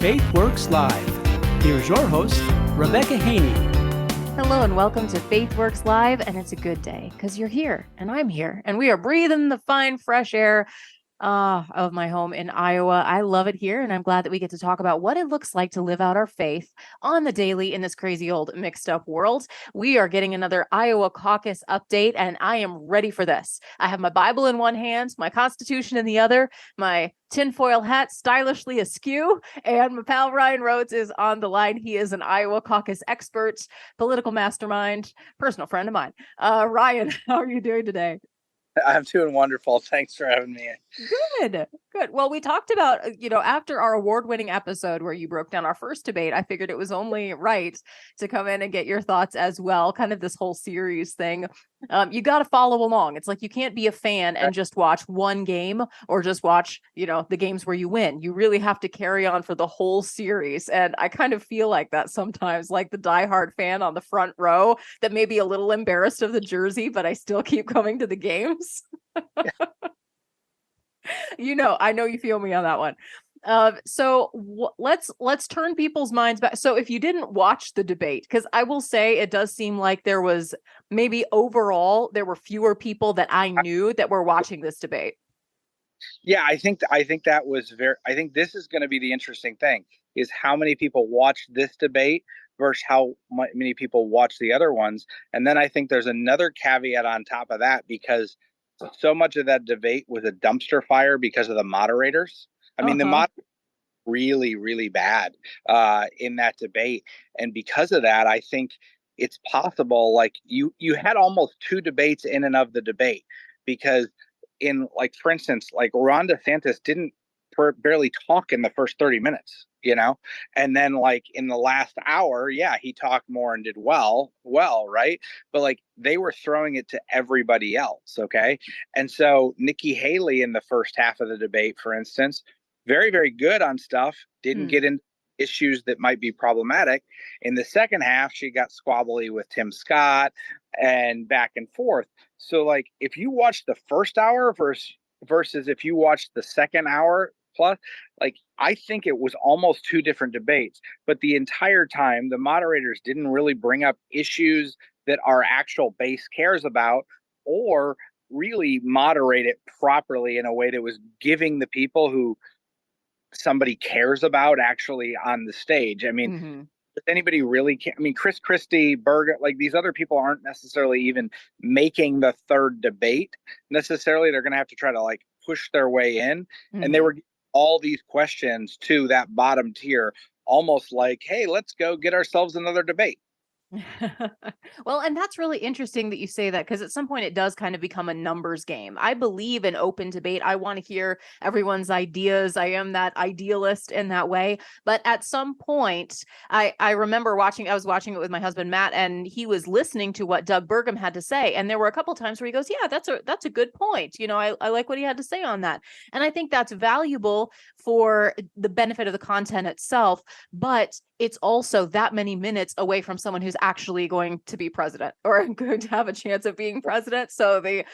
Faith Works Live. Here's your host, Rebecca Haynie. Hello and welcome to Faith Works Live, and it's a good day because you're here and I'm here and we are breathing the fine, fresh air of my home in Iowa. I love it here, and I'm glad that we get to talk about what it looks like to live out our faith on the daily in this crazy old mixed up world. We are getting another Iowa Caucus update, and I am ready for this. I have my Bible in one hand, my Constitution in the other, my tinfoil hat stylishly askew, and my pal Ryan Rhodes is on the line. He is an Iowa Caucus expert, political mastermind, personal friend of mine. Ryan, how are you doing today? I'm doing wonderful. Thanks for having me. Good. Well, we talked about, after our award-winning episode where you broke down our first debate, I figured it was only right to come in and get your thoughts as well, kind of this whole series thing. You got to follow along. It's like you can't be a fan and just watch one game or just watch, the games where you win. You really have to carry on for the whole series. And I kind of feel like that sometimes, like the diehard fan on the front row that may be a little embarrassed of the jersey, but I still keep coming to the games. I know you feel me on that one. Let's turn people's minds back. So if you didn't watch the debate, because I will say it does seem like there was maybe overall there were fewer people that I knew that were watching this debate. Yeah, I think that was I think this is going to be the interesting thing is how many people watched this debate versus how many people watch the other ones. And then I think there's another caveat on top of that because so much of that debate was a dumpster fire because of the moderators. I mean, the moderators really, really bad in that debate. And because of that, I think it's possible, like you had almost two debates in and of the debate because in, like, for instance, like Ron DeSantis didn't barely talk in the first 30 minutes, and then like in the last hour, yeah, he talked more and did well, right? But like they were throwing it to everybody else. Okay. And so Nikki Haley in the first half of the debate, for instance, very, very good on stuff, didn't get into issues that might be problematic. In the second half, she got squabbly with Tim Scott and back and forth. So like if you watch the first hour versus if you watch the second hour plus, like I think it was almost two different debates, but the entire time the moderators didn't really bring up issues that our actual base cares about or really moderate it properly in a way that was giving the people who somebody cares about actually on the stage. I mean, does anybody really care? I mean, Chris Christie, Berger, like these other people aren't necessarily even making the third debate necessarily. They're going to have to try to like push their way in. And they were all these questions to that bottom tier, almost like, hey, let's go get ourselves another debate. Well, and that's really interesting that you say that because at some point it does kind of become a numbers game. I believe in open debate. I want to hear everyone's ideas. I am that idealist in that way. But at some point, I remember I was watching it with my husband, Matt, and he was listening to what Doug Burgum had to say. And there were a couple times where he goes, yeah, that's a good point. I like what he had to say on that. And I think that's valuable for the benefit of the content itself. But it's also that many minutes away from someone who's actually going to be president or going to have a chance of being president. So the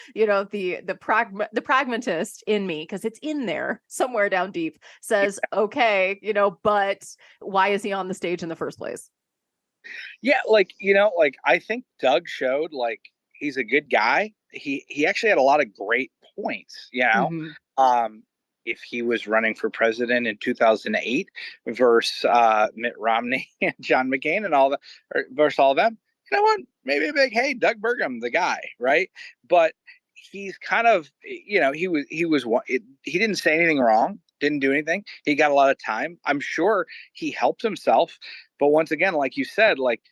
pragmatist in me, because it's in there somewhere down deep, says, okay, but why is he on the stage in the first place? Yeah, I think Doug showed like he's a good guy. He actually had a lot of great points, if he was running for president in 2008 versus Mitt Romney and John McCain and all that, versus all of them, you know what? Maybe a big, hey, Doug Burgum, the guy, right? But he's kind of, he didn't say anything wrong, didn't do anything. He got a lot of time. I'm sure he helped himself. But once again, like you said, like,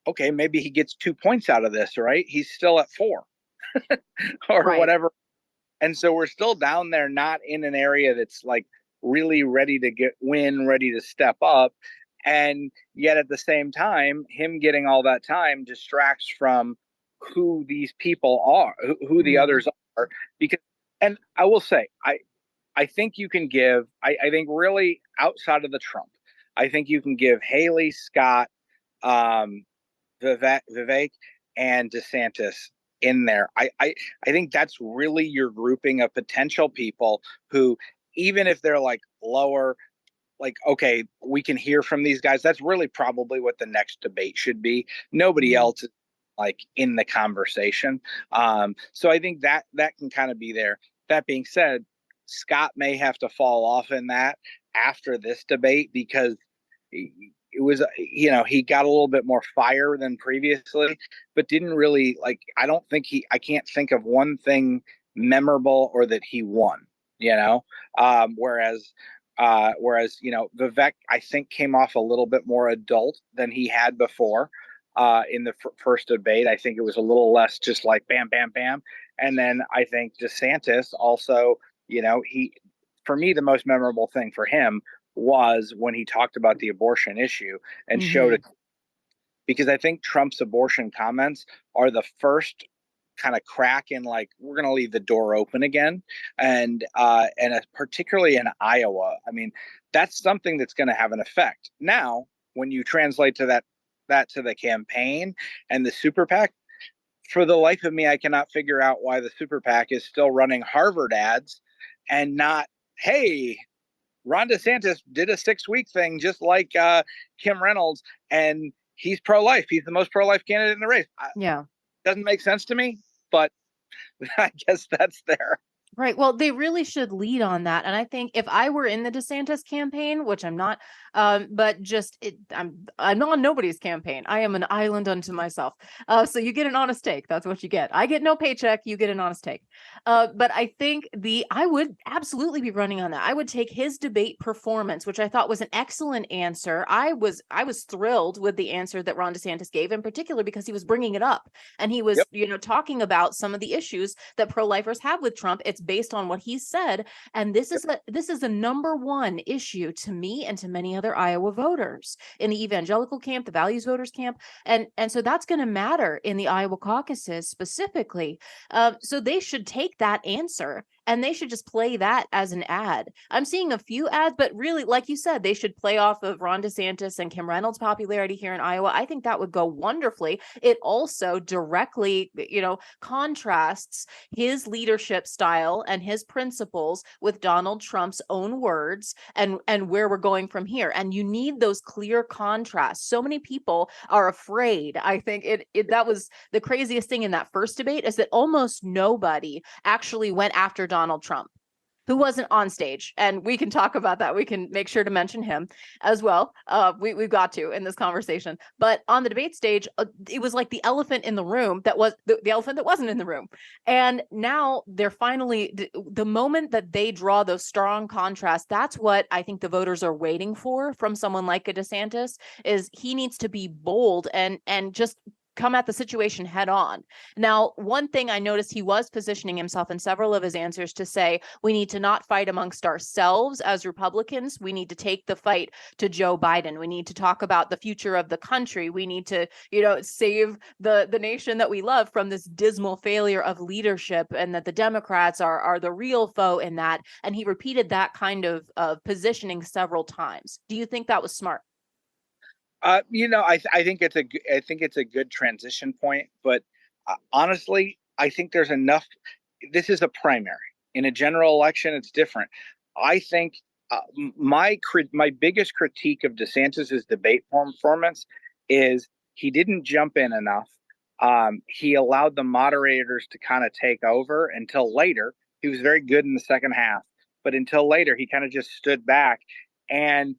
okay, maybe he gets 2 points out of this, right? He's still at 4 or whatever. And so we're still down there, not in an area that's like really ready to ready to step up. And yet at the same time, him getting all that time distracts from who these people are, who the others are. Because, and I will say, I think you can give, I think really outside of the Trump, I think you can give Haley, Scott, Vivek, and DeSantis in there. I think that's really your grouping of potential people who, even if they're like lower, like, okay, we can hear from these guys. That's really probably what the next debate should be. Nobody else is like in the conversation. So I think that can kind of be there. That being said, Scott may have to fall off in that after this debate because it was, he got a little bit more fire than previously, but didn't really I can't think of one thing memorable or that he won, whereas Vivek, I think, came off a little bit more adult than he had before in the first debate. I think it was a little less just like bam, bam, bam. And then I think DeSantis also, for me, the most memorable thing for him was when he talked about the abortion issue and showed it, because I think Trump's abortion comments are the first kind of crack in, like, we're going to leave the door open again. And particularly in Iowa, I mean, that's something that's going to have an effect. Now, when you translate that to the campaign and the super PAC, for the life of me, I cannot figure out why the super PAC is still running Harvard ads and not, hey, Ron DeSantis did a 6-week thing just like Kim Reynolds, and he's pro-life. He's the most pro-life candidate in the race. Doesn't make sense to me, but I guess that's there. Right. Well, they really should lead on that. And I think if I were in the DeSantis campaign, which I'm not, but I'm on nobody's campaign. I am an island unto myself. So you get an honest take. That's what you get. I get no paycheck. You get an honest take. But I think I would absolutely be running on that. I would take his debate performance, which I thought was an excellent answer. I was thrilled with the answer that Ron DeSantis gave, in particular because he was bringing it up and he was, talking about some of the issues that pro-lifers have with Trump. It's based on what he said, and this is a number one issue to me and to many other Iowa voters in the evangelical camp, the values voters camp, and so that's going to matter in the Iowa caucuses specifically. So they should take that answer and they should just play that as an ad. I'm seeing a few ads, but really, like you said, they should play off of Ron DeSantis and Kim Reynolds' popularity here in Iowa. I think that would go wonderfully. It also directly, contrasts his leadership style and his principles with Donald Trump's own words and where we're going from here. And you need those clear contrasts. So many people are afraid. I think that was the craziest thing in that first debate, is that almost nobody actually went after Donald Trump, who wasn't on stage. And we can talk about that. We can make sure to mention him as well. We've got to in this conversation. But on the debate stage, it was like the elephant in the room that was the elephant that wasn't in the room. And now they're finally, the moment that they draw those strong contrasts, that's what I think the voters are waiting for from someone like a DeSantis, is he needs to be bold and just come at the situation head on. Now, one thing I noticed, he was positioning himself in several of his answers to say, we need to not fight amongst ourselves as Republicans. We need to take the fight to Joe Biden. We need to talk about the future of the country. We need to, save the nation that we love from this dismal failure of leadership, and that the Democrats are the real foe in that. And he repeated that kind of positioning several times. Do you think that was smart? I think it's a good transition point, but honestly, I think there's enough. This is a primary. In a general election, it's different. I think my biggest critique of DeSantis's debate performance is he didn't jump in enough. He allowed the moderators to kind of take over until later. He was very good in the second half, but until later, he kind of just stood back, and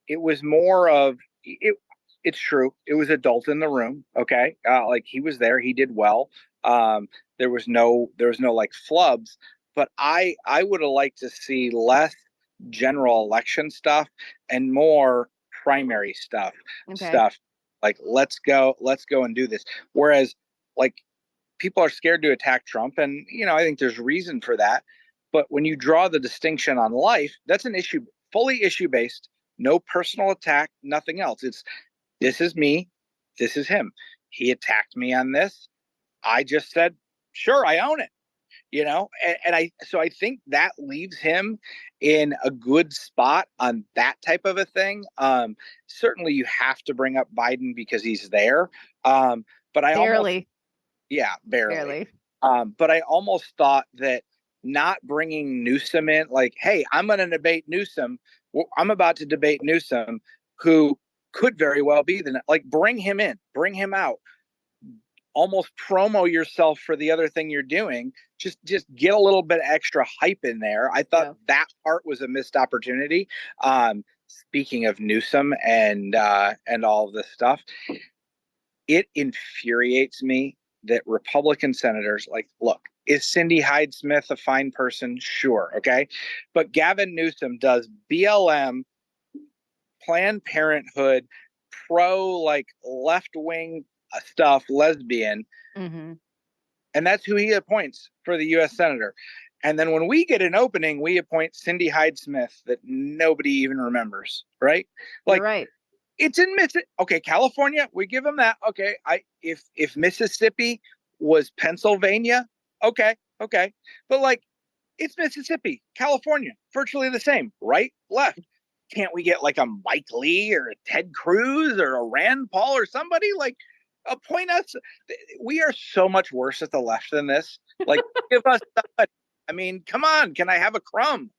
it was more of it. It's true. It was adult in the room. Okay. Like, he was there. He did well. There was no like flubs, but I would have liked to see less general election stuff and more primary stuff. Like, let's go and do this. Whereas, like, people are scared to attack Trump, and I think there's reason for that. But when you draw the distinction on life, that's an issue, fully issue based. No personal attack, nothing else. This is me. This is him. He attacked me on this. I just said, sure, I own it. So I think that leaves him in a good spot on that type of a thing. Certainly you have to bring up Biden because he's there. But I barely. Barely. But I almost thought that not bringing Newsom in, like, hey, I'm going to debate Newsom. I'm about to debate Newsom, who could very well be like, bring him in, bring him out, almost promo yourself for the other thing you're doing. Just get a little bit extra hype in there. I thought that part was a missed opportunity. Speaking of Newsom and all of this stuff, it infuriates me that Republican senators, like, look, is Cindy Hyde-Smith a fine person? Sure, okay, but Gavin Newsom does BLM, Planned Parenthood, pro like left wing stuff, lesbian, and that's who he appoints for the U.S. senator. And then when we get an opening, we appoint Cindy Hyde-Smith that nobody even remembers, right? Like, you're right. It's in Mississippi. Okay, California, we give them that. Okay, if Mississippi was Pennsylvania, okay, but like, it's Mississippi, California, virtually the same, right, left. Can't we get like a Mike Lee or a Ted Cruz or a Rand Paul or somebody, like, appoint us? We are so much worse at the left than this. Like, give us somebody. I mean, come on, can I have a crumb?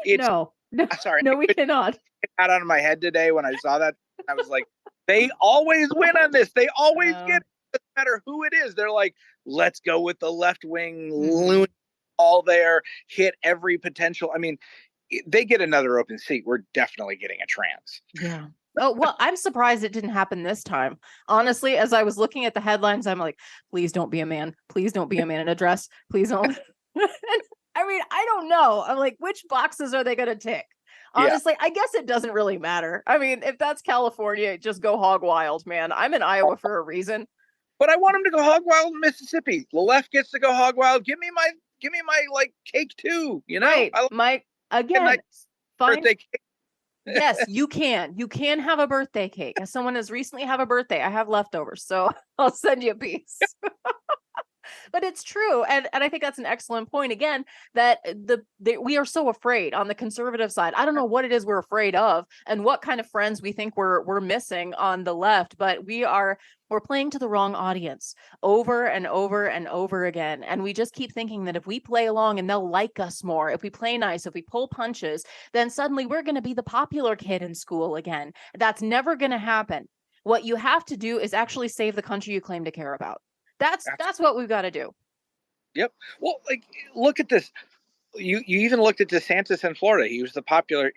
No, sorry, no, we cannot. It got out of my head today when I saw that. I was like, they always win on this. They always get it, no matter who it is. They're like, let's go with the left wing loon, all there, hit every potential. I mean, they get another open seat. We're definitely getting a trans. Yeah. Oh, well, I'm surprised it didn't happen this time. Honestly, as I was looking at the headlines, I'm like, please don't be a man. Please don't be a man in a dress. Please don't. I mean, I don't know. I'm like, which boxes are they going to tick? Honestly, I guess it doesn't really matter. I mean, if that's California, just go hog wild, man. I'm in Iowa for a reason. But I want them to go hog wild in Mississippi. The left gets to go hog wild. Give me my like cake too. You know, right. Fine. Birthday cake. Yes, you can. You can have a birthday cake. As someone has recently have a birthday, I have leftovers, so I'll send you a piece. But it's true, and I think that's an excellent point. Again, that we are so afraid on the conservative side. I don't know what it is we're afraid of, and what kind of friends we think we're missing on the left. But we're playing to the wrong audience over and over and over again, and we just keep thinking that if we play along and they'll like us more, if we play nice, if we pull punches, then suddenly we're going to be the popular kid in school again. That's never going to happen. What you have to do is actually save the country you claim to care about. That's what we've got to do. Yep. Well, like, look at this. You even looked at DeSantis in Florida. He was the popular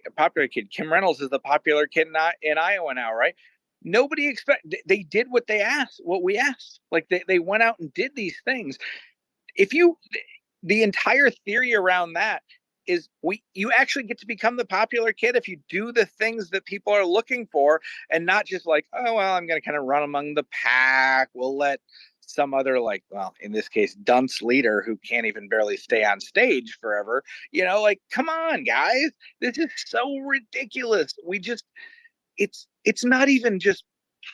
kid. Kim Reynolds is the popular kid in Iowa now, right? Nobody they did what we asked. Like, they went out and did these things. The entire theory around that is you actually get to become the popular kid if you do the things that people are looking for, and not just like, oh, well, I'm going to kind of run among the pack. We'll let some other, like, well, in this case, dunce leader who can't even barely stay on stage forever. You know, like, come on, guys, this is so ridiculous. It's not even just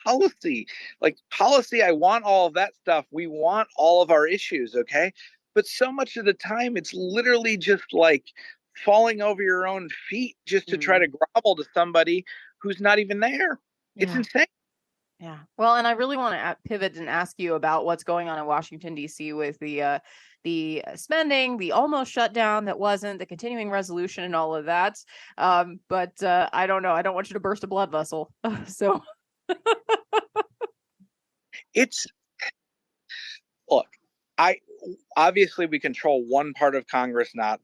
policy. Like, policy, I want all of that stuff. We want all of our issues, okay? But so much of the time, it's literally just like falling over your own feet just to try to grovel to somebody who's not even there. It's insane. Yeah. Well, and I really want to pivot and ask you about what's going on in Washington, D.C. with the spending, the almost shutdown that wasn't, the continuing resolution and all of that. But I don't know. I don't want you to burst a blood vessel. So look, obviously we control one part of Congress, not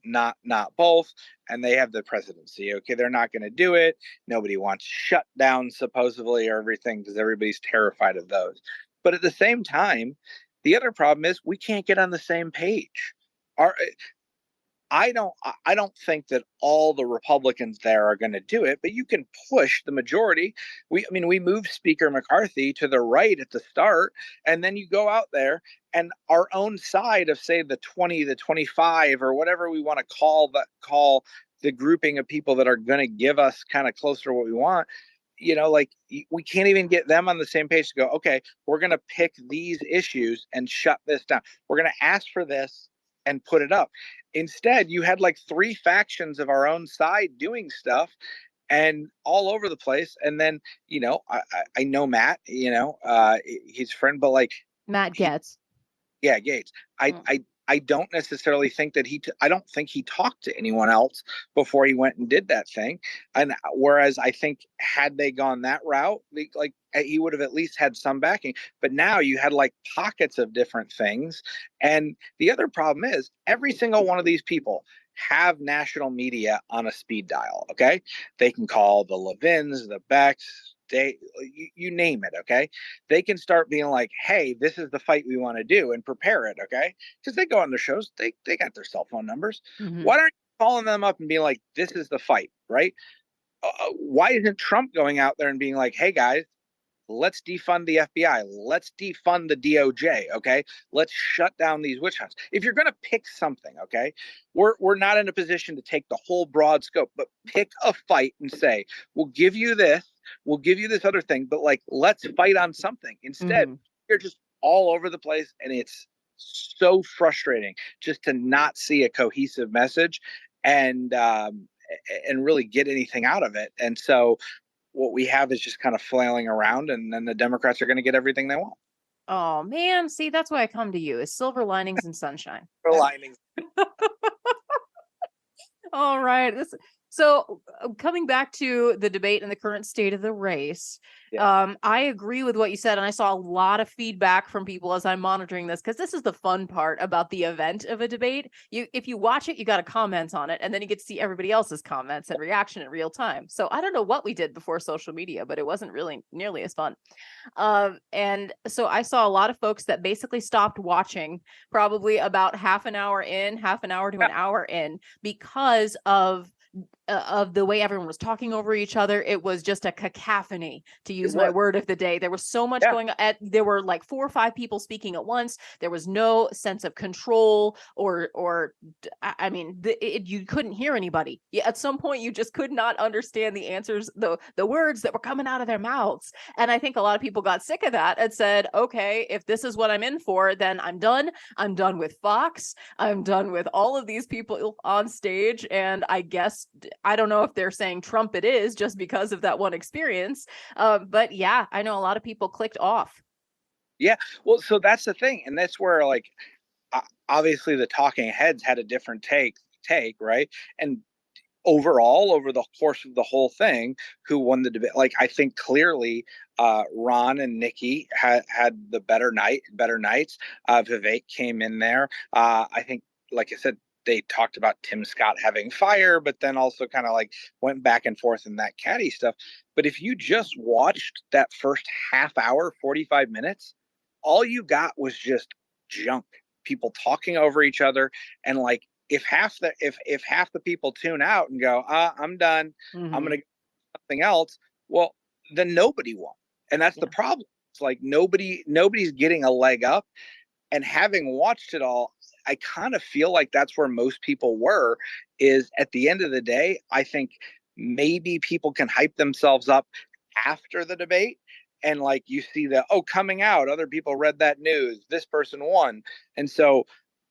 both, and they have the presidency. Okay, they're not going to do it. Nobody wants shutdowns supposedly or everything because everybody's terrified of those. But at the same time, the other problem is we can't get on the same page. I don't think that all the Republicans there are going to do it, but you can push the majority. We moved Speaker McCarthy to the right at the start, and then you go out there and our own side of, say, the 20, the 25, or whatever we want to call the grouping of people that are going to give us kind of closer to what we want. You know, like, we can't even get them on the same page to go, okay, we're going to pick these issues and shut this down. We're going to ask for this and put it up. Instead, you had like three factions of our own side doing stuff and all over the place. And then, you know, I know Matt, you know, he's a friend, but like Matt Gaetz. Gaetz. I I don't necessarily think that I don't think he talked to anyone else before he went and did that thing. And whereas I think had they gone that route, like he would have at least had some backing. But now you had like pockets of different things. And the other problem is every single one of these people have national media on a speed dial. Okay. They can call the Levins, the Becks, you name it. Okay. They can start being like, hey, this is the fight we want to do and prepare it. Okay. Because they go on their shows, they got their cell phone numbers. Mm-hmm. Why aren't you calling them up and being like, this is the fight, right? Why isn't Trump going out there and being like, hey guys, let's defund the FBI, let's defund the DOJ, okay? Let's shut down these witch hunts. If you're going to pick something, okay, we're not in a position to take the whole broad scope, but pick a fight and say, we'll give you this, we'll give you this other thing, but like, let's fight on something. Instead, you're just all over the place, and it's so frustrating just to not see a cohesive message and really get anything out of it. And so what we have is just kind of flailing around, and then the Democrats are going to get everything they want. Oh man, see, that's why I come to you, is silver linings and sunshine. For linings. All right. So coming back to the debate and the current state of the race, I agree with what you said. And I saw a lot of feedback from people as I'm monitoring this, because this is the fun part about the event of a debate. If you watch it, you got to comment on it, and then you get to see everybody else's comments and reaction in real time. So I don't know what we did before social media, but it wasn't really nearly as fun. And so I saw a lot of folks that basically stopped watching probably about half an hour to an hour in, because of the way everyone was talking over each other. It was just a cacophony, to use my word of the day. There was so much going on. There were like 4 or 5 people speaking at once. There was no sense of control, or I mean, you couldn't hear anybody. At some point, you just could not understand the answers, the words that were coming out of their mouths. And I think a lot of people got sick of that and said, okay, if this is what I'm in for, then I'm done. I'm done with Fox. I'm done with all of these people on stage. And I guess, I don't know if they're saying Trump it is just because of that one experience. But yeah, I know a lot of people clicked off. Yeah. Well, so that's the thing. And that's where, like, obviously the talking heads had a different take, right? And overall, over the course of the whole thing, who won the debate? Like, I think clearly Ron and Nikki had the better nights. Vivek came in there. I think, like I said, they talked about Tim Scott having fire, but then also kind of like went back and forth in that catty stuff. But if you just watched that first half hour, 45 minutes, all you got was just junk. People talking over each other, and like, if half the people tune out and go, I'm done, I'm gonna go something else, well, then nobody won. And that's the problem. It's like nobody's getting a leg up. And having watched it all, I kind of feel like that's where most people were. Is at the end of the day, I think maybe people can hype themselves up after the debate, and like, you see coming out, other people read that news, this person won. And so,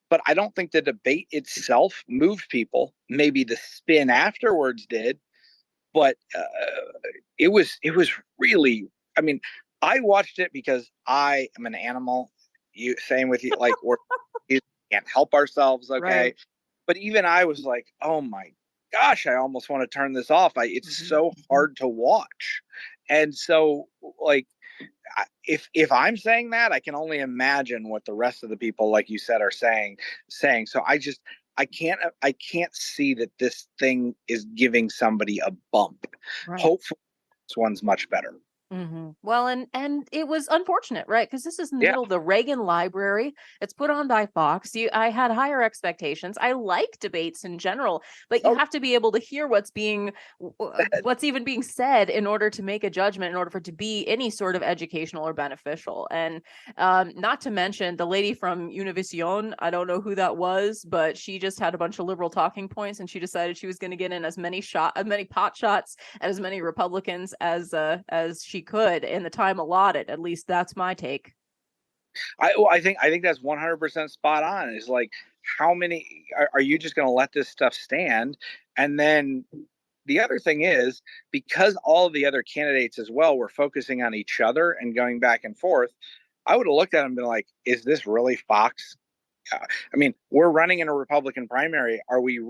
but I don't think the debate itself moved people. Maybe the spin afterwards did, but it was really, I mean, I watched it because I am an animal. Same with you, like, we can't help ourselves, okay? Right. But even I was like, oh my gosh, I almost want to turn this off. It's so hard to watch. And so, like, if I'm saying that, I can only imagine what the rest of the people, like you said, are saying. So I can't see that this thing is giving somebody a bump. Right. Hopefully this one's much better. Well, and it was unfortunate, right? Because this is in the middle of the Reagan Library. It's put on by Fox. I had higher expectations. I like debates in general, but you have to be able to hear what's even being said in order to make a judgment, in order for it to be any sort of educational or beneficial. And not to mention the lady from Univision. I don't know who that was, but she just had a bunch of liberal talking points, and she decided she was going to get in as many pot shots at as many Republicans as she could in the time allotted. At least that's my take. I think that's 100% spot on. Is like, how many are you just going to let this stuff stand? And then the other thing is, because all of the other candidates as well were focusing on each other and going back and forth, I would have looked at them and been like, is this really Fox? I mean, we're running in a Republican primary. Are we,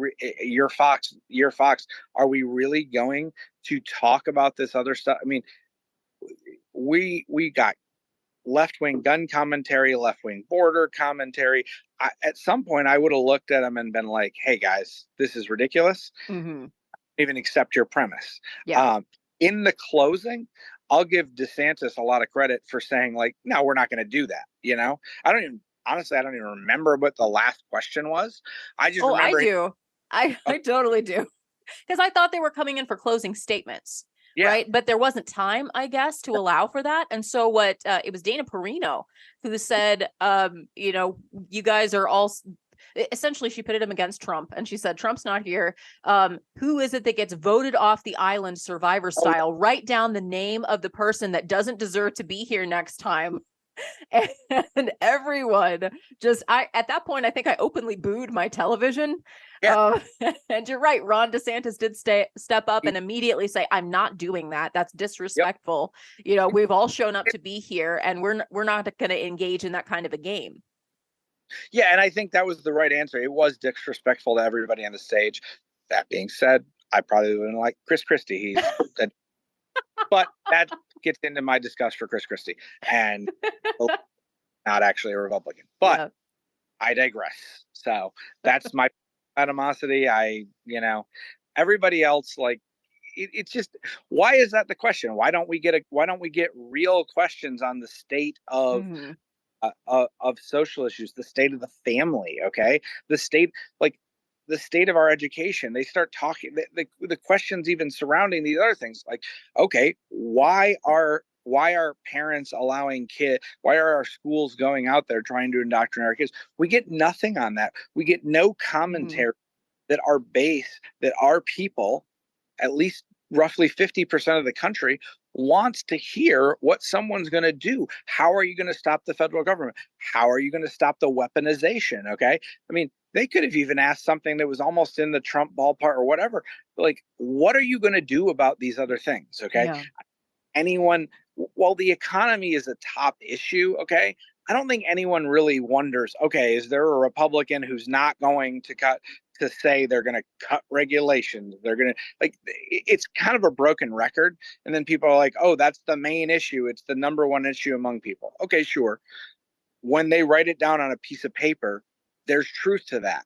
your Fox, are we really going to talk about this other stuff? I mean, we got left-wing gun commentary, left-wing border commentary. At some point, I would have looked at them and been like, hey, guys, this is ridiculous. Mm-hmm. Even accept your premise. Yeah. In the closing, I'll give DeSantis a lot of credit for saying, like, no, we're not going to do that. You know, honestly, I don't even remember what the last question was. I just remember. I do. I totally do. Because I thought they were coming in for closing statements. Yeah. Right. But there wasn't time, I guess, to allow for that. And so it was Dana Perino who said, you guys are all, essentially she pitted him against Trump, and she said, Trump's not here. Who is it that gets voted off the island Survivor style? Write down the name of the person that doesn't deserve to be here next time. And everyone just, at that point, I think I openly booed my television. Yeah. And you're right. Ron DeSantis did step up and immediately say, I'm not doing that. That's disrespectful. Yep. You know, we've all shown up to be here, and we're not going to engage in that kind of a game. Yeah. And I think that was the right answer. It was disrespectful to everybody on the stage. That being said, I probably wouldn't like Chris Christie. But that gets into my disgust for Chris Christie, and not actually a Republican. But yeah. I digress. So that's my animosity. Everybody else, like, it's just, why is that the question? Why don't we get real questions on the state of of social issues, the state of the family? Okay, the state of our education. They start talking the questions even surrounding these other things, like, okay, why are parents allowing why are our schools going out there trying to indoctrinate our kids? We get nothing on that. We get no commentary that our people, at least roughly 50% of the country, wants to hear what someone's going to do. How are you going to stop the federal government? How are you going to stop the weaponization? Okay. I mean, they could have even asked something that was almost in the Trump ballpark or whatever. Like, what are you going to do about these other things? Okay. Yeah. While the economy is a top issue, okay, I don't think anyone really wonders, okay, is there a Republican who's not going to say they're going to cut regulations? They're going to, like, it's kind of a broken record. And then people are like, oh, that's the main issue. It's the number one issue among people. Okay, sure. When they write it down on a piece of paper, there's truth to that.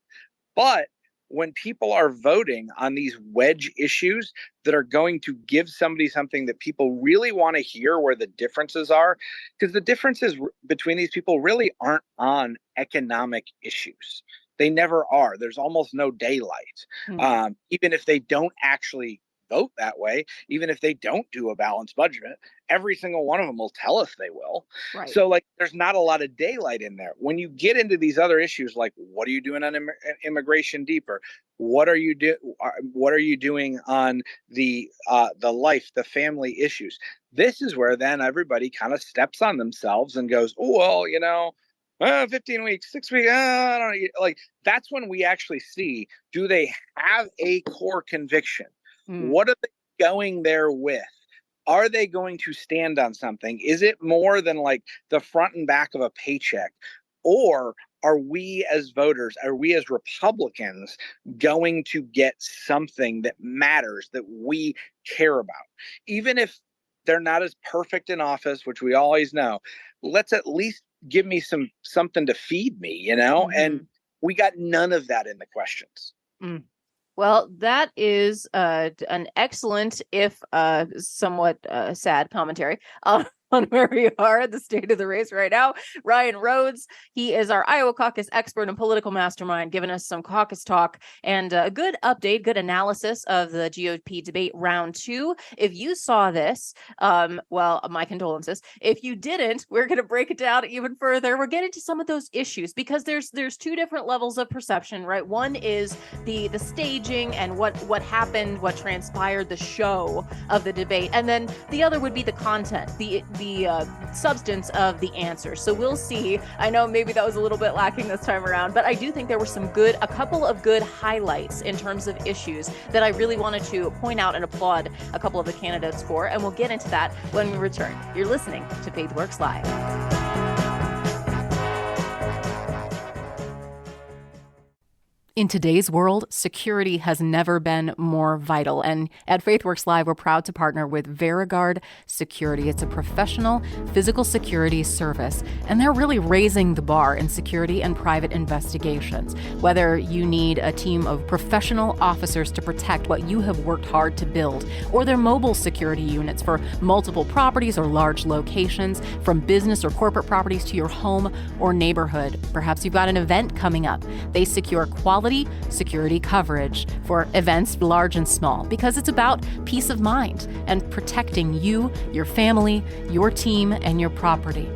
But when people are voting on these wedge issues that are going to give somebody something that people really want to hear, where the differences are, because the differences between these people really aren't on economic issues. They never are. There's almost no daylight. Even if they don't actually vote that way, even if they don't do a balanced budget, every single one of them will tell us they will. Right. So, like, there's not a lot of daylight in there. When you get into these other issues, like, what are you doing on immigration deeper? What are you doing on the family issues? This is where then everybody kind of steps on themselves and goes, oh, well, 15 weeks, 6 weeks, I don't know. Like, that's when we actually see, do they have a core conviction? What are they going there with? Are they going to stand on something? Is it more than like the front and back of a paycheck? Or are we as voters, are we as Republicans going to get something that matters, that we care about? Even if they're not as perfect in office, which we always know, let's at least give me something to feed me, And we got none of that in the questions. Well, that is an excellent, if somewhat sad commentary on where we are at the state of the race right now. Ryan Rhodes, he is our Iowa caucus expert and political mastermind, giving us some caucus talk and a good update, good analysis of the GOP debate round 2. If you saw this, well, my condolences. If you didn't, we're going to break it down even further. We're getting to some of those issues because there's two different levels of perception, right? One is the staging and what happened, what transpired, the show of the debate, and then the other would be the content, the substance of the answer. So we'll see. I know maybe that was a little bit lacking this time around, but I do think there were a couple of good highlights in terms of issues that I really wanted to point out and applaud a couple of the candidates for, and we'll get into that when we return. You're listening to FaithWorks Live. In today's world, security has never been more vital. And at FaithWorks Live, we're proud to partner with VeriGuard Security. It's a professional physical security service, and they're really raising the bar in security and private investigations. Whether you need a team of professional officers to protect what you have worked hard to build, or their mobile security units for multiple properties or large locations, from business or corporate properties to your home or neighborhood. Perhaps you've got an event coming up. They secure quality security coverage for events large and small, because it's about peace of mind and protecting you, your family, your team, and your property.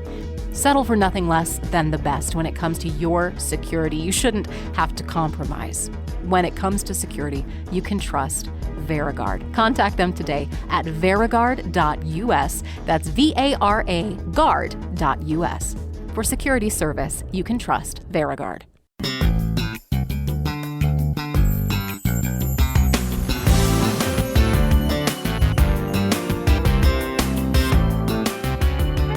Settle for nothing less than the best when it comes to your security. You shouldn't have to compromise. When it comes to security, you can trust VeriGuard. Contact them today at verigard.us. That's VARA guard.us. For security service, you can trust VeriGuard.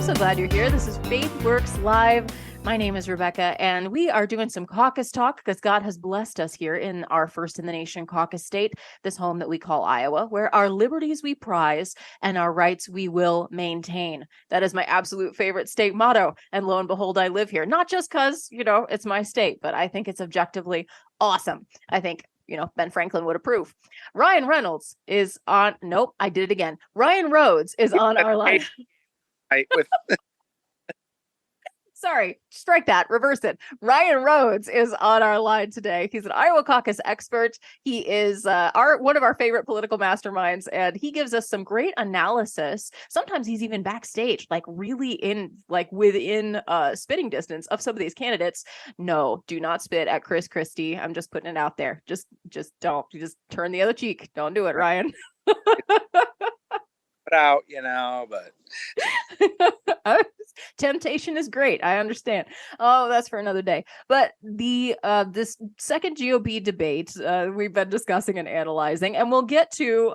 So glad you're here. This is FaithWorks Live. My name is Rebecca, and we are doing some caucus talk because God has blessed us here in our first in the nation caucus state, this home that we call Iowa, where our liberties we prize and our rights we will maintain. That is my absolute favorite state motto. And lo and behold, I live here, not just because, it's my state, but I think it's objectively awesome. I think Ben Franklin would approve. Ryan Reynolds is on. Nope, I did it again. Ryan Rhodes is on our line. Sorry, strike that, reverse it. Ryan Rhodes is on our line today. He's an Iowa caucus expert. He is one of our favorite political masterminds, and he gives us some great analysis. Sometimes he's even backstage, within spitting distance of some of these candidates. No, do not spit at Chris Christie. I'm just putting it out there. Just don't. You just turn the other cheek. Don't do it, Ryan. Out, but temptation is great. I understand. Oh, that's for another day. But the this second GOP debate we've been discussing and analyzing, and we'll get to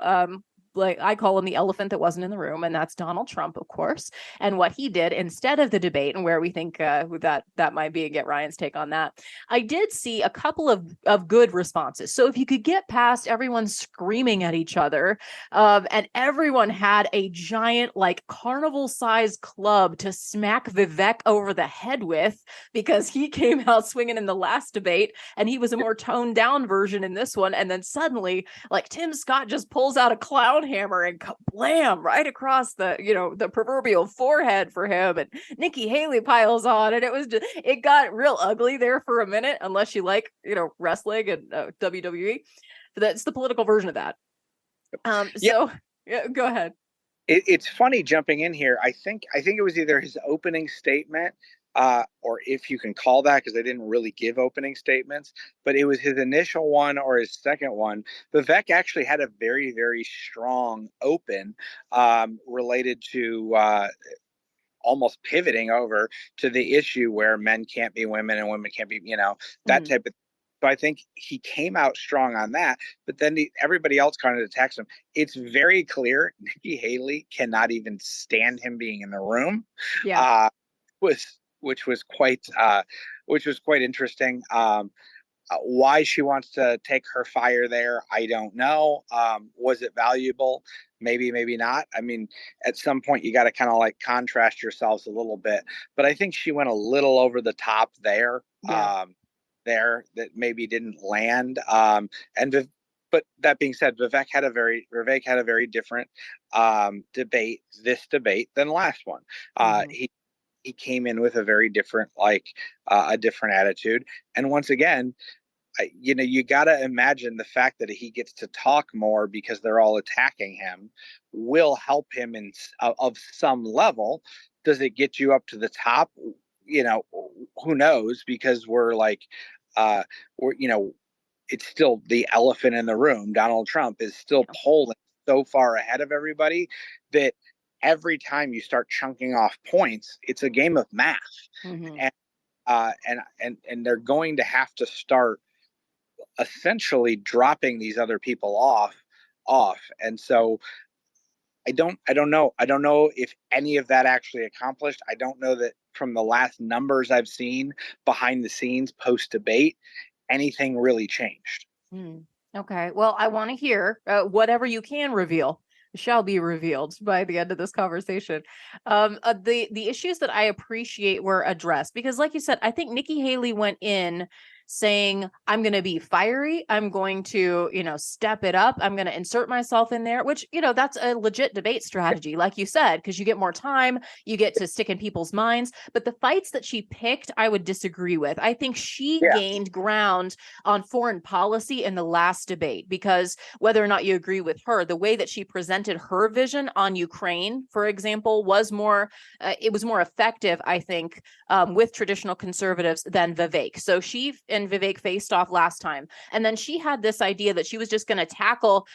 I call him the elephant that wasn't in the room, and that's Donald Trump, of course, and what he did instead of the debate, and where we think that might be, and get Ryan's take on that. I did see a couple of good responses. So if you could get past everyone screaming at each other, and everyone had a giant, carnival-sized club to smack Vivek over the head with, because he came out swinging in the last debate, and he was a more toned-down version in this one, and then suddenly, Tim Scott just pulls out a clown hammer and kablam right across the proverbial forehead for him, and Nikki Haley piles on, and it got real ugly there for a minute, unless you like wrestling and WWE. That's the political version of that. So go ahead. It's funny jumping in here. I think it was either his opening statement, or if you can call that, because they didn't really give opening statements, but it was his initial one or his second one. Vivek actually had a very, very strong open related to almost pivoting over to the issue where men can't be women and women can't be, that type of. So I think he came out strong on that, but then everybody else kind of attacks him. It's very clear Nikki Haley cannot even stand him being in the room. Yeah. Which was quite interesting. Why she wants to take her fire there, I don't know. Was it valuable? Maybe, maybe not. I mean, at some point you got to kind of contrast yourselves a little bit. But I think she went a little over the top there. Yeah. That maybe didn't land. But that being said, Vivek had a very different debate than last one. He came in with a very different, a different attitude. And once again, you got to imagine the fact that he gets to talk more because they're all attacking him will help him of some level. Does it get you up to the top? Who knows? Because it's still the elephant in the room. Donald Trump is still polling so far ahead of everybody that every time you start chunking off points, it's a game of math. And they're going to have to start essentially dropping these other people off. And so I don't know if any of that actually accomplished. I don't know that from the last numbers I've seen behind the scenes post debate, anything really changed. Hmm. Okay. Well, I want to hear whatever you can reveal shall be revealed by the end of this conversation. The issues that I appreciate were addressed because, like you said, I think Nikki Haley went in saying, I'm going to be fiery. I'm going to, step it up. I'm going to insert myself in there, which, that's a legit debate strategy, like you said, because you get more time, you get to stick in people's minds. But the fights that she picked, I would disagree with. I think she gained ground on foreign policy in the last debate, because whether or not you agree with her, the way that she presented her vision on Ukraine, for example, was more, it was more effective, I think, with traditional conservatives than Vivek. So she and Vivek faced off last time. And then she had this idea that she was just going to tackle,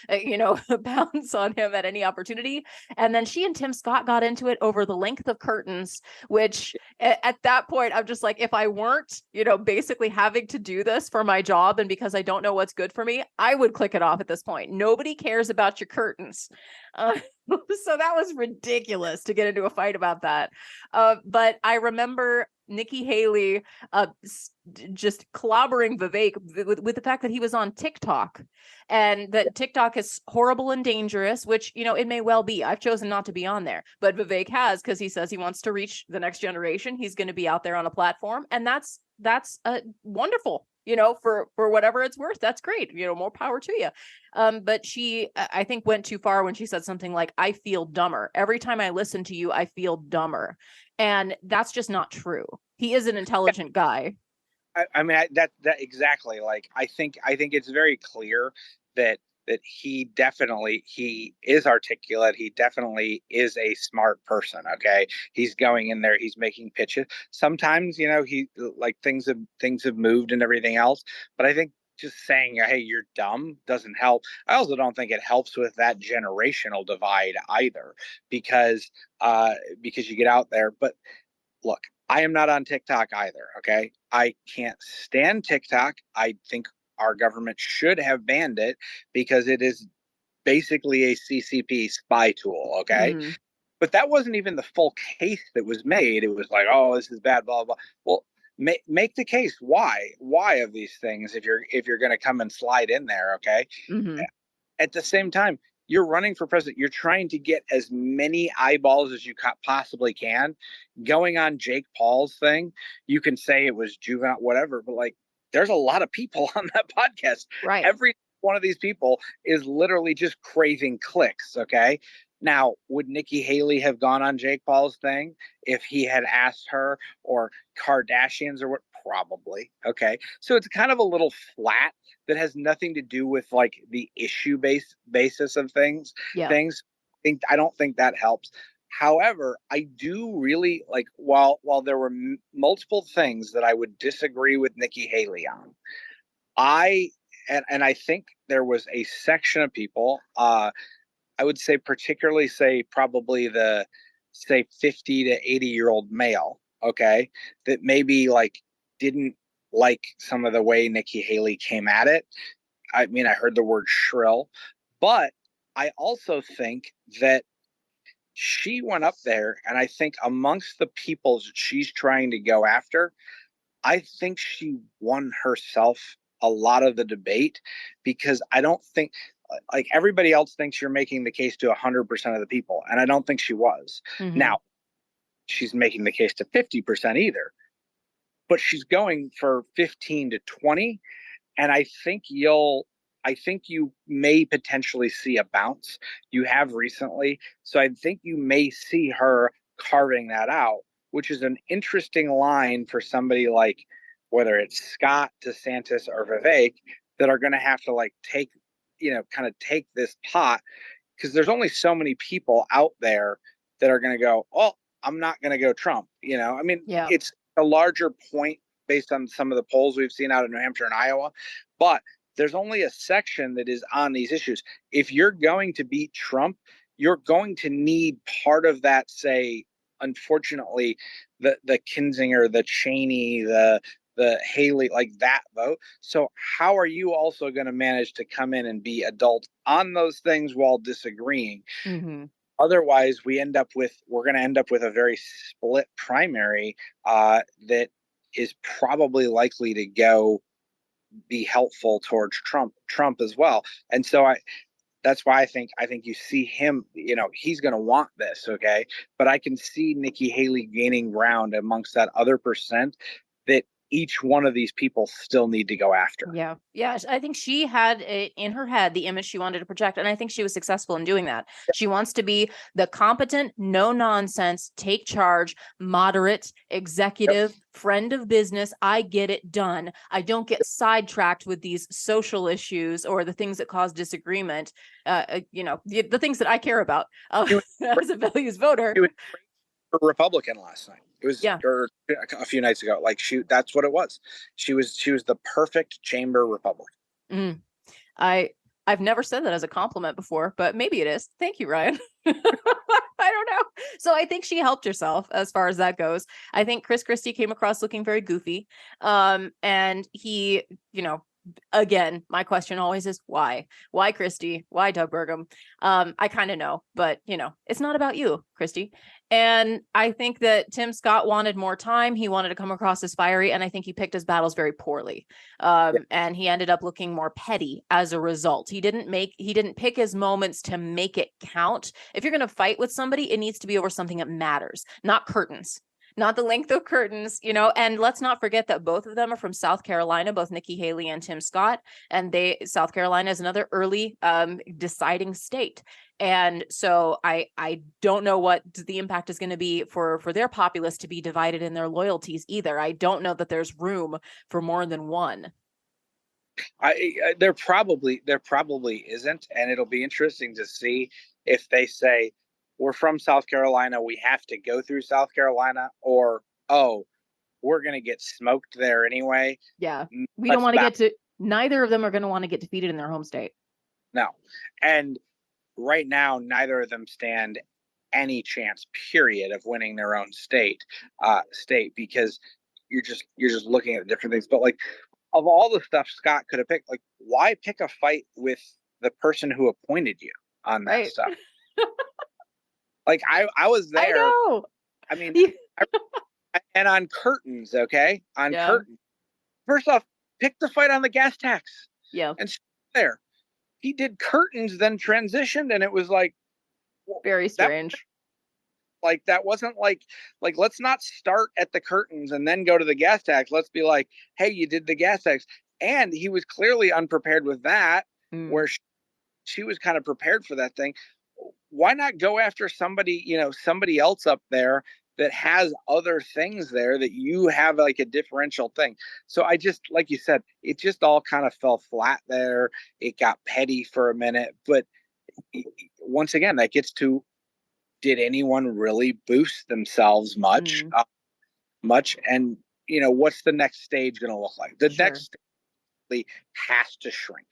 bounce on him at any opportunity. And then she and Tim Scott got into it over the length of curtains, which at that point, I'm just like, if I weren't, basically having to do this for my job and because I don't know what's good for me, I would click it off at this point. Nobody cares about your curtains. So that was ridiculous to get into a fight about that. But I remember Nikki Haley just clobbering Vivek with the fact that he was on TikTok and that TikTok is horrible and dangerous, which, it may well be. I've chosen not to be on there, but Vivek has, because he says he wants to reach the next generation. He's going to be out there on a platform, and that's wonderful. For whatever it's worth, that's great. More power to you. But she, I think, went too far when she said something like, I feel dumber. Every time I listen to you, I feel dumber. And that's just not true. He is an intelligent guy. I mean, that exactly. Like, I think it's very clear that he is articulate. He definitely is a smart person. Okay. He's going in there, he's making pitches. Sometimes, he like things have moved and everything else. But I think just saying, hey, you're dumb doesn't help. I also don't think it helps with that generational divide either, because you get out there. But look, I am not on TikTok either. Okay. I can't stand TikTok. I think our government should have banned it because it is basically a CCP spy tool. Okay. But that wasn't even the full case that was made. It was like, oh, this is bad, blah, blah. Well, make the case. Why of these things if you're going to come and slide in there. Okay. At the same time, you're running for president. You're trying to get as many eyeballs as you possibly can. Going on Jake Paul's thing, you can say it was juvenile, whatever, but like, there's a lot of people on that podcast. Right. Every one of these people is literally just craving clicks. Okay. Now, would Nikki Haley have gone on Jake Paul's thing if he had asked her, or Kardashians, or what? Probably. Okay. So it's kind of a little flat. That has nothing to do with like the issue basis of things. Yeah. I don't think that helps. However, I do really like, while there were multiple things that I would disagree with Nikki Haley on, and I think there was a section of people, I would say particularly probably the 50 to 80-year-old male, okay, that maybe like didn't like some of the way Nikki Haley came at it. I mean, I heard the word shrill, but I also think that she went up there, and I think amongst the people she's trying to go after, I think she won herself a lot of the debate, because I don't think, like, everybody else thinks you're making the case to 100% of the people, and I don't think she was. Now, she's making the case to 50% either, but she's going for 15 to 20. And I think you may potentially see a bounce. You have recently. So I think you may see her carving that out, which is an interesting line for somebody like, whether it's Scott, DeSantis, or Vivek, that are going to have to like take this pot, because there's only so many people out there that are going to go, oh, I'm not going to go Trump. I mean, It's a larger point based on some of the polls we've seen out of New Hampshire and Iowa, but there's only a section that is on these issues. If you're going to beat Trump, you're going to need part of that, say, unfortunately, the Kinzinger, the Cheney, the Haley, like that vote. So how are you also going to manage to come in and be adult on those things while disagreeing? Otherwise, we're going to end up with a very split primary that is probably likely to go be helpful towards Trump as well. And so that's why I think you see him, he's going to want this. Okay. But I can see Nikki Haley gaining ground amongst that other percent that each one of these people still need to go after. Yeah. Yeah. I think she had in her head the image she wanted to project. And I think she was successful in doing that. She wants to be the competent, no nonsense, take charge, moderate, executive, friend of business. I get it done. I don't get sidetracked with these social issues or the things that cause disagreement. The things that I care about as a values voter. A Republican last night. It was or a few nights ago. Like that's what it was. She was the perfect chamber Republican. I've never said that as a compliment before, but maybe it is. Thank you, Ryan. I don't know. So I think she helped herself as far as that goes. I think Chris Christie came across looking very goofy. And he, again, my question always is why? Why Christie? Why Doug Burgum? I kind of know, but it's not about you, Christie. And I think that Tim Scott wanted more time. He wanted to come across as fiery, and I think he picked his battles very poorly. And he ended up looking more petty as a result. He didn't pick his moments to make it count. If you're going to fight with somebody, it needs to be over something that matters, not curtains. Not the length of curtains, and let's not forget that both of them are from South Carolina, both Nikki Haley and Tim Scott. And South Carolina is another early deciding state. And so I don't know what the impact is going to be for their populace to be divided in their loyalties either. I don't know that there's room for more than one. There probably isn't. And it'll be interesting to see if they say, we're from South Carolina, we have to go through South Carolina, or, we're going to get smoked there anyway. Yeah. We don't want to neither of them are going to want to get defeated in their home state. No. And right now, neither of them stand any chance, period, of winning their own state, because you're just looking at different things. But like, of all the stuff Scott could have picked, like, why pick a fight with the person who appointed you on that stuff? Like I was there. I know. I mean, and on curtains, okay? Curtains. First off, pick the fight on the gas tax. Yeah. And there. He did curtains, then transitioned, and it was like very strange. That wasn't like let's not start at the curtains and then go to the gas tax. Let's be like, hey, you did the gas tax. And he was clearly unprepared with that, where she was kind of prepared for that thing. Why not go after somebody else up there that has other things there that you have like a differential thing? So I just, like you said, it just all kind of fell flat there. It got petty for a minute, but once again, that gets to, did anyone really boost themselves much? And what's the next stage going to look like? The next stage has to shrink.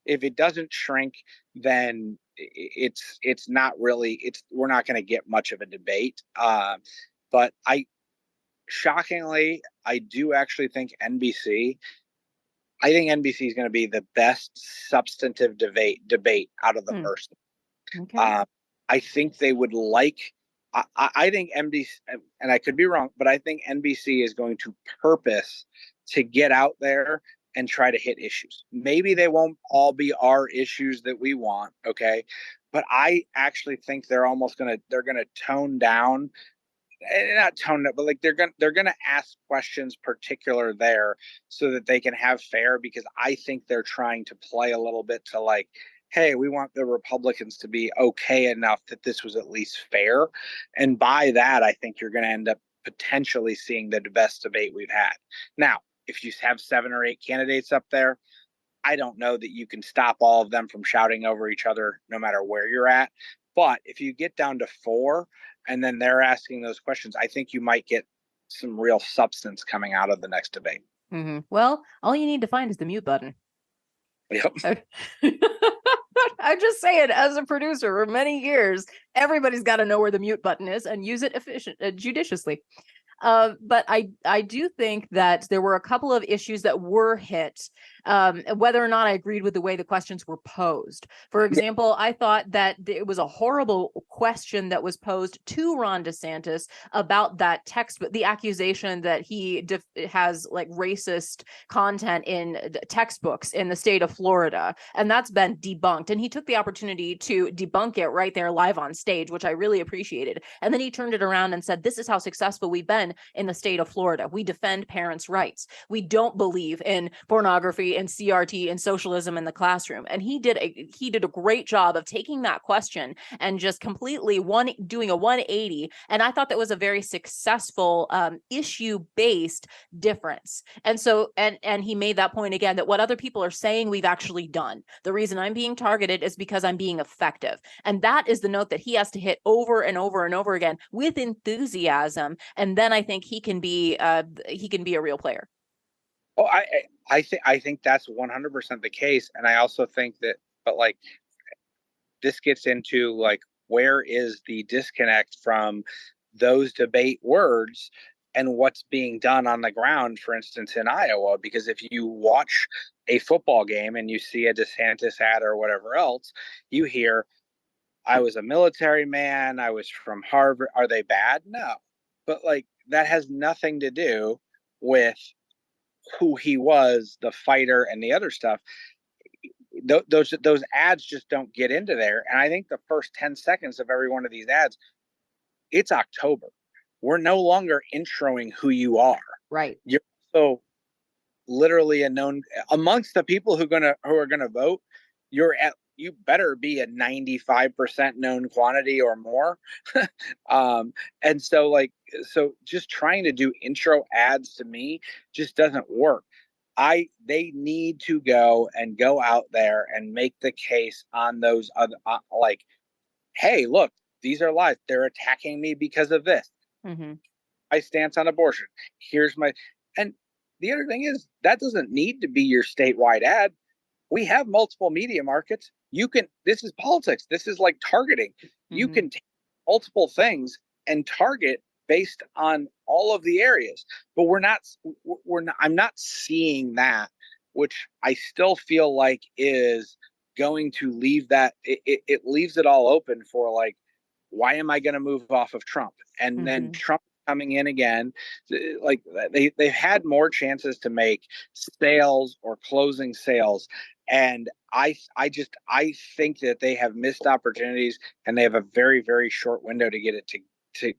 If it doesn't shrink, then it's not really, we're not going to get much of a debate. But shockingly, I do actually think NBC is going to be the best substantive debate out of the first. Okay. I think they would I think NBC, and I could be wrong, but I think NBC is going to purpose to get out there and try to hit issues. Maybe they won't all be our issues that we want, okay? But I actually think they're gonna tone down, and not tone it, but like they're gonna ask questions particular there so that they can have fair, because I think they're trying to play a little bit to like, hey, we want the Republicans to be okay enough that this was at least fair. And by that, I think you're going to end up potentially seeing the best debate we've had. Now, if you have 7 or 8 candidates up there, I don't know that you can stop all of them from shouting over each other no matter where you're at. But if you get down to 4 and then they're asking those questions, I think you might get some real substance coming out of the next debate. Mm-hmm. Well, all you need to find is the mute button. Yep. I'm just saying, as a producer for many years, everybody's got to know where the mute button is and use it judiciously. But I do think that there were a couple of issues that were hit whether or not I agreed with the way the questions were posed. For example, I thought that it was a horrible question that was posed to Ron DeSantis about that text, the accusation that he has like racist content in textbooks in the state of Florida. And that's been debunked. And he took the opportunity to debunk it right there live on stage, which I really appreciated. And then he turned it around and said, this is how successful we've been in the state of Florida. We defend parents' rights. We don't believe in pornography and CRT and socialism in the classroom. And he did a great job of taking that question and just completely doing a 180. And I thought that was a very successful issue-based difference. And so, and he made that point again, that what other people are saying we've actually done. The reason I'm being targeted is because I'm being effective. And that is the note that he has to hit over and over and over again with enthusiasm. And then I think he can be a real player. Oh, I think that's 100% the case. And I also think that, but like, this gets into like, where is the disconnect from those debate words and what's being done on the ground, for instance, in Iowa? Because if you watch a football game and you see a DeSantis ad or whatever else, you hear, I was a military man, I was from Harvard. Are they bad? No. But like, that has nothing to do with who he was, the fighter, and the other stuff. Those ads just don't get into there. And I think the first 10 seconds of every one of these ads, it's October. We're no longer introing who you are. Right. You're so literally a known amongst the people who are gonna vote. You better be a 95% known quantity or more. And so just trying to do intro ads to me just doesn't work. They need to go out there and make the case on those other, hey, look, these are lies. They're attacking me because of this. Mm-hmm. My stance on abortion. And the other thing is, that doesn't need to be your statewide ad. We have multiple media markets. This is politics. This is like targeting. Mm-hmm. You can take multiple things and target based on all of the areas, but I'm not seeing that, which I still feel like is going to leave that. It leaves it all open for like, why am I going to move off of Trump? And mm-hmm. then Trump coming in again, like they've had more chances to make sales or closing sales. And I think that they have missed opportunities, and they have a very, very short window to get it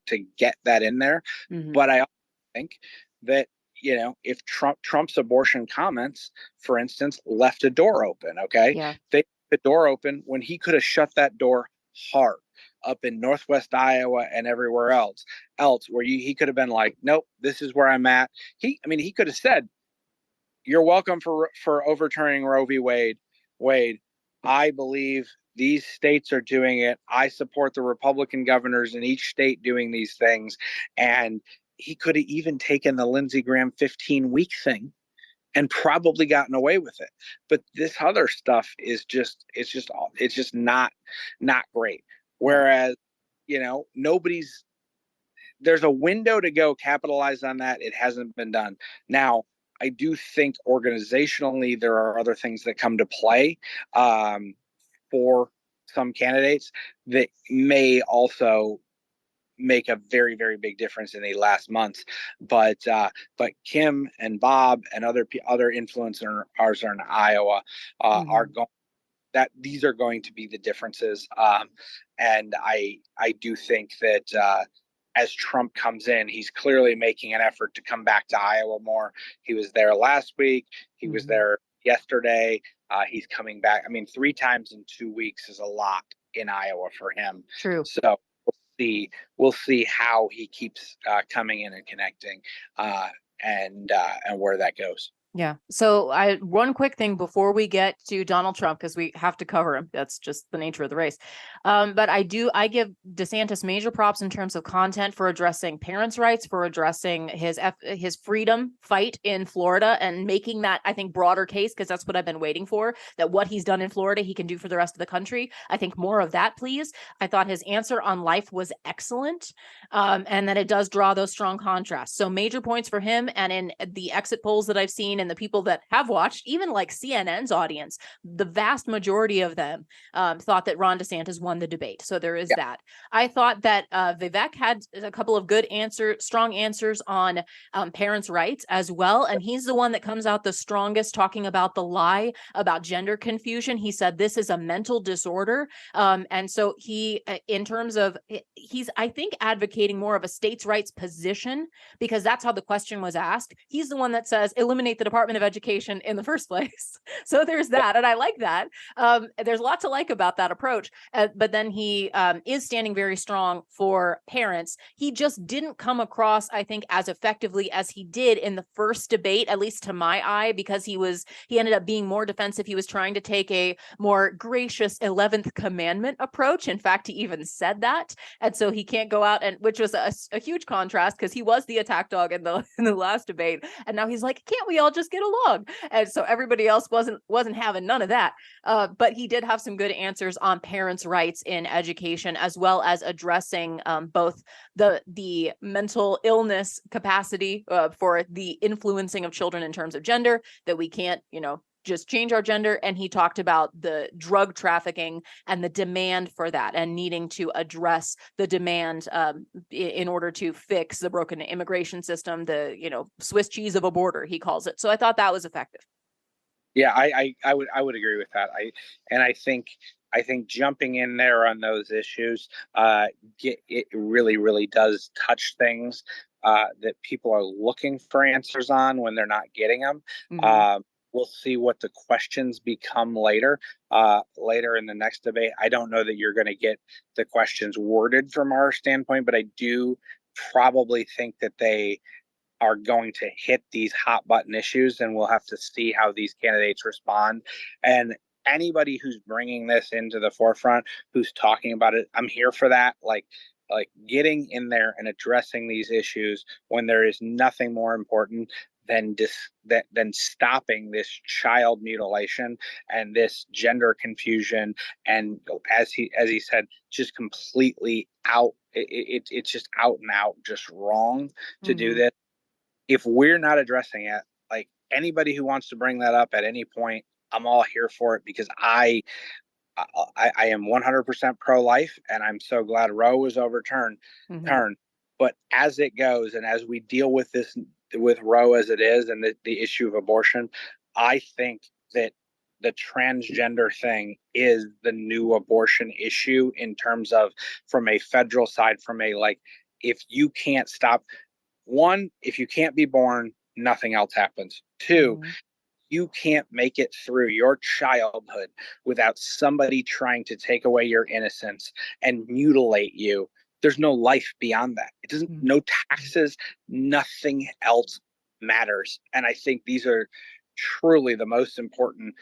to get that in there. Mm-hmm. But I also think that, if Trump's abortion comments, for instance, left a door open, okay? Yeah. They left the door open when he could have shut that door hard up in Northwest Iowa and everywhere else where he could have been like, nope, this is where I'm at. He could have said, you're welcome for overturning Roe v. Wade. I believe these states are doing it. I support the Republican governors in each state doing these things. And he could have even taken the Lindsey Graham 15-week thing and probably gotten away with it. But this other stuff is just not great. Whereas, there's a window to go capitalize on that. It hasn't been done. Now, I do think organizationally there are other things that come to play for some candidates that may also make a very, very big difference in the last months. But Kim and Bob and other influencers in Iowa mm-hmm. are going. That these are going to be the differences. And I do think that as Trump comes in, he's clearly making an effort to come back to Iowa more. He was there last week. He mm-hmm. was there yesterday. He's coming back. 3 times in 2 weeks is a lot in Iowa for him. True. So we'll see how he keeps coming in and connecting and where that goes. Yeah. So one quick thing before we get to Donald Trump, because we have to cover him. That's just the nature of the race. But I give DeSantis major props in terms of content for addressing parents' rights, for addressing his freedom fight in Florida and making that, I think, broader case, because that's what I've been waiting for, that what he's done in Florida, he can do for the rest of the country. I think more of that, please. I thought his answer on life was excellent, and that it does draw those strong contrasts. So major points for him. And in the exit polls that I've seen and the people that have watched, even like CNN's audience, the vast majority of them thought that Ron DeSantis won the debate. So there is that. I thought that Vivek had a couple of good strong answers on parents' rights as well. And he's the one that comes out the strongest talking about the lie about gender confusion. He said this is a mental disorder. And so he, in terms of, he's, I think, advocating more of a states' rights position, because that's how the question was asked. He's the one that says eliminate the Department of Education in the first place. So there's that. And I like that. There's a lot to like about that approach. But then he is standing very strong for parents. He just didn't come across, I think, as effectively as he did in the first debate, at least to my eye, because he ended up being more defensive. He was trying to take a more gracious 11th commandment approach. In fact, he even said that. And so he can't go out, and which was a huge contrast, because he was the attack dog in the last debate. And now he's like, can't we all just get along? And so everybody else wasn't having none of that. But he did have some good answers on parents' rights in education, as well as addressing both the mental illness capacity for the influencing of children in terms of gender, that we can't, just change our gender. And he talked about the drug trafficking and the demand for that, and needing to address the demand in order to fix the broken immigration system, the, Swiss cheese of a border, he calls it. So I thought that was effective. Yeah, I would agree with that. I think jumping in there on those issues, it really does touch things that people are looking for answers on when they're not getting them. Mm-hmm. We'll see what the questions become later in the next debate. I don't know that you're going to get the questions worded from our standpoint, but I do probably think that they are going to hit these hot button issues, and we'll have to see how these candidates respond. And anybody who's bringing this into the forefront, who's talking about it, I'm here for that. Like getting in there and addressing these issues when there is nothing more important than stopping this child mutilation and this gender confusion, and as he said, just completely out. It's just out and out, just wrong to do this. If we're not addressing it, like anybody who wants to bring that up at any point, I'm all here for it, because I am 100% pro-life, and I'm so glad Roe was overturned. But as it goes, and as we deal with this, with Roe as it is, and the issue of abortion, I think that the transgender thing is the new abortion issue, in terms of, from a federal side, from a, like, if you can't stop, one, if you can't be born, nothing else happens. Two, you can't make it through your childhood without somebody trying to take away your innocence and mutilate you. There's no life beyond that. It doesn't, no taxes, nothing else matters. And I think these are truly the most important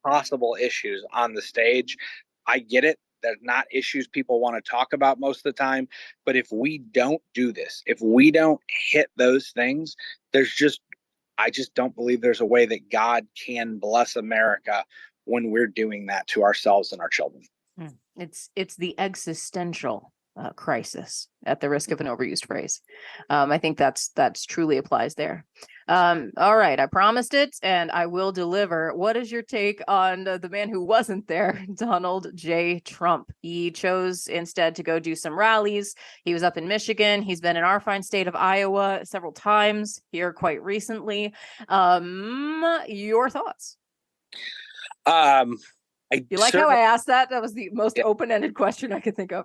possible issues on the stage. I get it. They're not issues people want to talk about most of the time. But if we don't do this, if we don't hit those things, I just don't believe there's a way that God can bless America when we're doing that to ourselves and our children. It's the existential crisis, at the risk of an overused phrase. I think that's truly applies there. All right, I promised it, and I will deliver. What is your take on the man who wasn't there, Donald J. Trump? He chose instead to go do some rallies. He was up in Michigan. He's been in our fine state of Iowa several times, here quite recently. Your thoughts? You like how I asked that? That was the most open-ended question I could think of.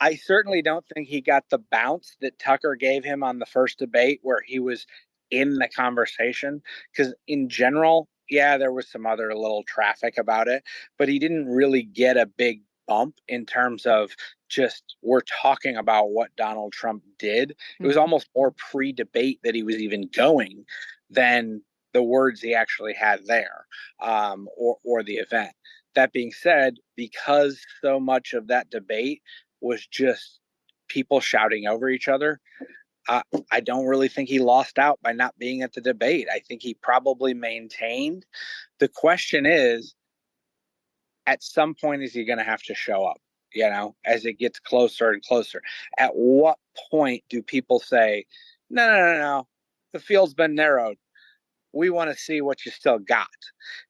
I certainly don't think he got the bounce that Tucker gave him on the first debate, where he was in the conversation, because in general, there was some other little traffic about it, but he didn't really get a big bump in terms of just, we're talking about what Donald Trump did. It was almost more pre-debate that he was even going than the words he actually had there, or the event. That being said, because so much of that debate was just people shouting over each other, I don't really think he lost out by not being at the debate. I think he probably maintained. The question is, at some point, is he going to have to show up, as it gets closer and closer? At what point do people say, no, the field's been narrowed? we want to see what you still got.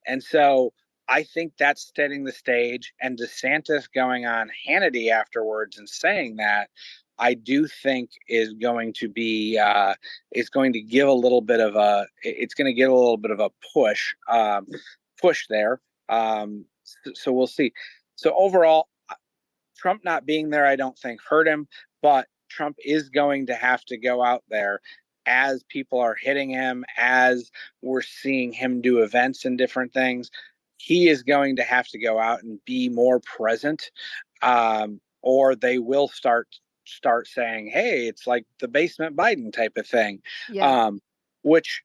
And so I think that's setting the stage. And DeSantis going on Hannity afterwards and saying that, I do think is going to be is going to give a little bit of a it's going to give a little bit of a push there. So we'll see. So overall, Trump not being there, I don't think hurt him, but Trump is going to have to go out there as people are hitting him, as we're seeing him do events and different things. He is going to have to go out and be more present, or they will start saying, "Hey, it's like the basement Biden type of thing," which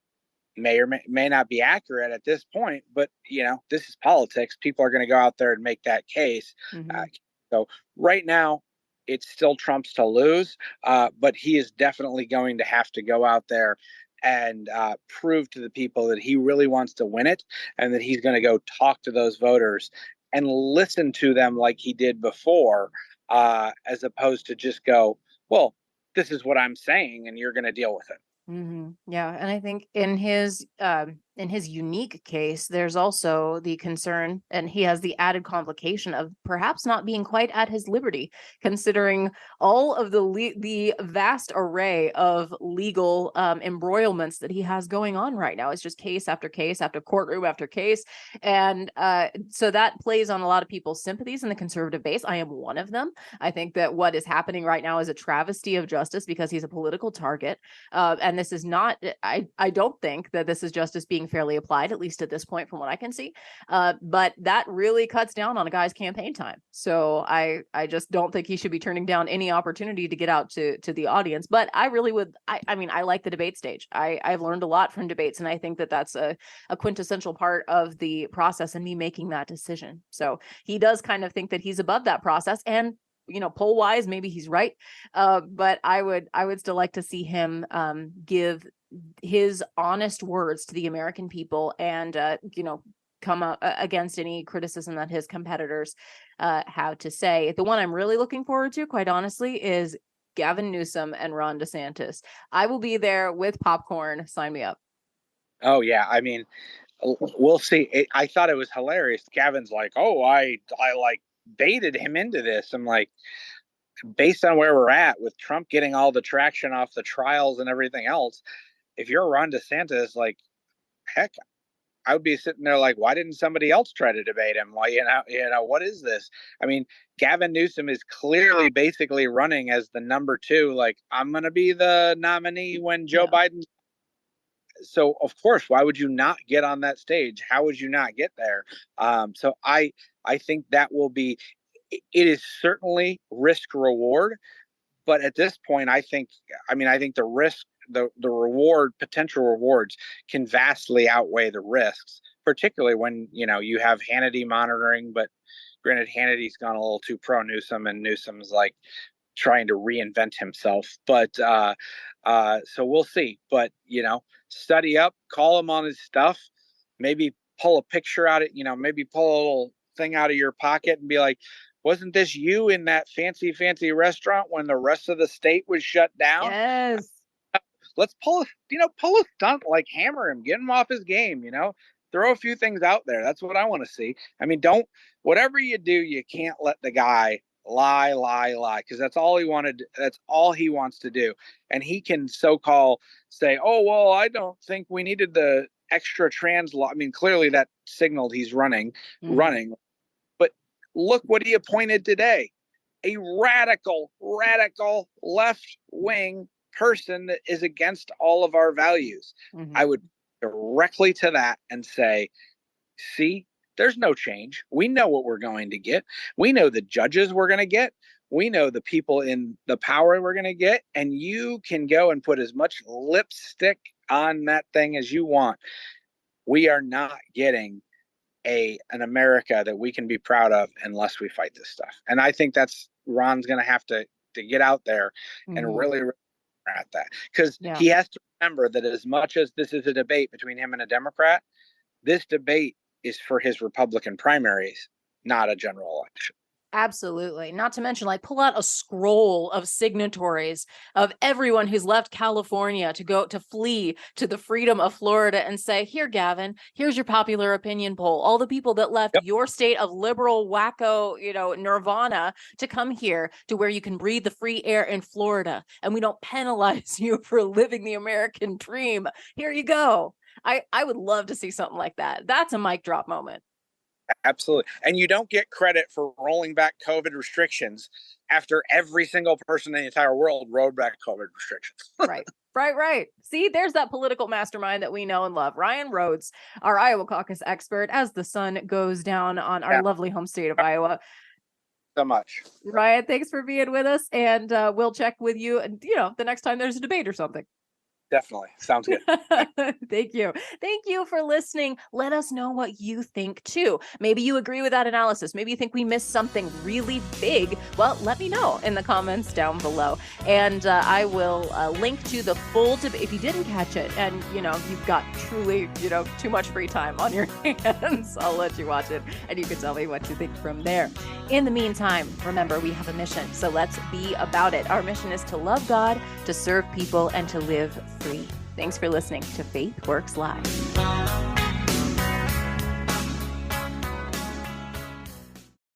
may or may not be accurate at this point. But this is politics. People are going to go out there and make that case. So right now, it's still Trump's to lose, but he is definitely going to have to go out there and prove to the people that he really wants to win it, and that he's going to go talk to those voters and listen to them like he did before, as opposed to just go, well, this is what I'm saying, and you're going to deal with it. Yeah, and I think in his unique case, there's also the concern, and he has the added complication of perhaps not being quite at his liberty, considering all of the vast array of legal embroilments that he has going on right now. It's just case after case after courtroom after case, and so that plays on a lot of people's sympathies in the conservative base. I am one of them. I think that what is happening right now is a travesty of justice because he's a political target, and this is not. I don't think that this is justice being fairly applied, at least at this point, from what I can see. But that really cuts down on a guy's campaign time. So I just don't think he should be turning down any opportunity to get out to the audience. But I really would. I mean, I like the debate stage. I've learned a lot from debates, and I think that that's a quintessential part of the process and me making that decision. So he does kind of think that he's above that process, and poll wise, maybe he's right. But I would still like to see him give his honest words to the American people, and come up against any criticism that his competitors have to say. The one I'm really looking forward to, quite honestly, is Gavin Newsom and Ron DeSantis. I will be there with popcorn. Sign me up. Oh yeah, I mean, we'll see. I thought it was hilarious. Gavin's like, "Oh, I like baited him into this." I'm like, based on where we're at with Trump getting all the traction off the trials and everything else, if you're Ron DeSantis, like, heck, I would be sitting there like, why didn't somebody else try to debate him? Why, what is this? I mean, Gavin Newsom is clearly basically running as the number 2. Like, I'm going to be the nominee when Joe Biden. So of course, why would you not get on that stage? How would you not get there? So I think that will be. It is certainly risk reward, but at this point, I think the risk, the reward, potential rewards can vastly outweigh the risks, particularly when you have Hannity monitoring. But granted, Hannity's gone a little too pro Newsom, and Newsom's like trying to reinvent himself. But so we'll see. But study up, call him on his stuff, maybe pull a picture out of maybe pull a little thing out of your pocket and be like, wasn't this you in that fancy restaurant when the rest of the state was shut down? Yes. Let's pull a stunt, like hammer him, get him off his game, throw a few things out there. That's what I want to see. I mean, whatever you do, you can't let the guy lie, because that's all he wanted. That's all he wants to do. And he can so-called say, oh, well, I don't think we needed the extra trans law. I mean, clearly that signaled he's running. But look what he appointed today. A radical left-wing person that is against all of our values. I would directly to that and say, see, there's no change. We know what we're going to get. We know the judges we're going to get. We know the people in the power we're going to get. And you can go and put as much lipstick on that thing as you want. We are not getting an America that we can be proud of unless we fight this stuff. And I think that's Ron's going to have to get out there and really at that, because he has to remember that as much as this is a debate between him and a Democrat, this debate is for his Republican primaries, not a general election. Absolutely. Not to mention, like, pull out a scroll of signatories of everyone who's left California to flee to the freedom of Florida and say, here, Gavin, here's your popular opinion poll. All the people that left Yep. your state of liberal wacko, nirvana to come here to where you can breathe the free air in Florida. And we don't penalize you for living the American dream. Here you go. I would love to see something like that. That's a mic drop moment. Absolutely. And you don't get credit for rolling back COVID restrictions after every single person in the entire world rolled back COVID restrictions. Right. See, there's that political mastermind that we know and love. Ryan Rhodes, our Iowa caucus expert, as the sun goes down on our lovely home state of Iowa. So much. Ryan, thanks for being with us. And we'll check with you, the next time there's a debate or something. Definitely. Sounds good. Thank you. Thank you for listening. Let us know what you think too. Maybe you agree with that analysis. Maybe you think we missed something really big. Well, let me know in the comments down below. And I will link to the full debate. If you didn't catch it and, you've got truly, too much free time on your hands, I'll let you watch it and you can tell me what you think from there. In the meantime, remember, we have a mission. So let's be about it. Our mission is to love God, to serve people, and to live free. Thanks for listening to Faith Works Live.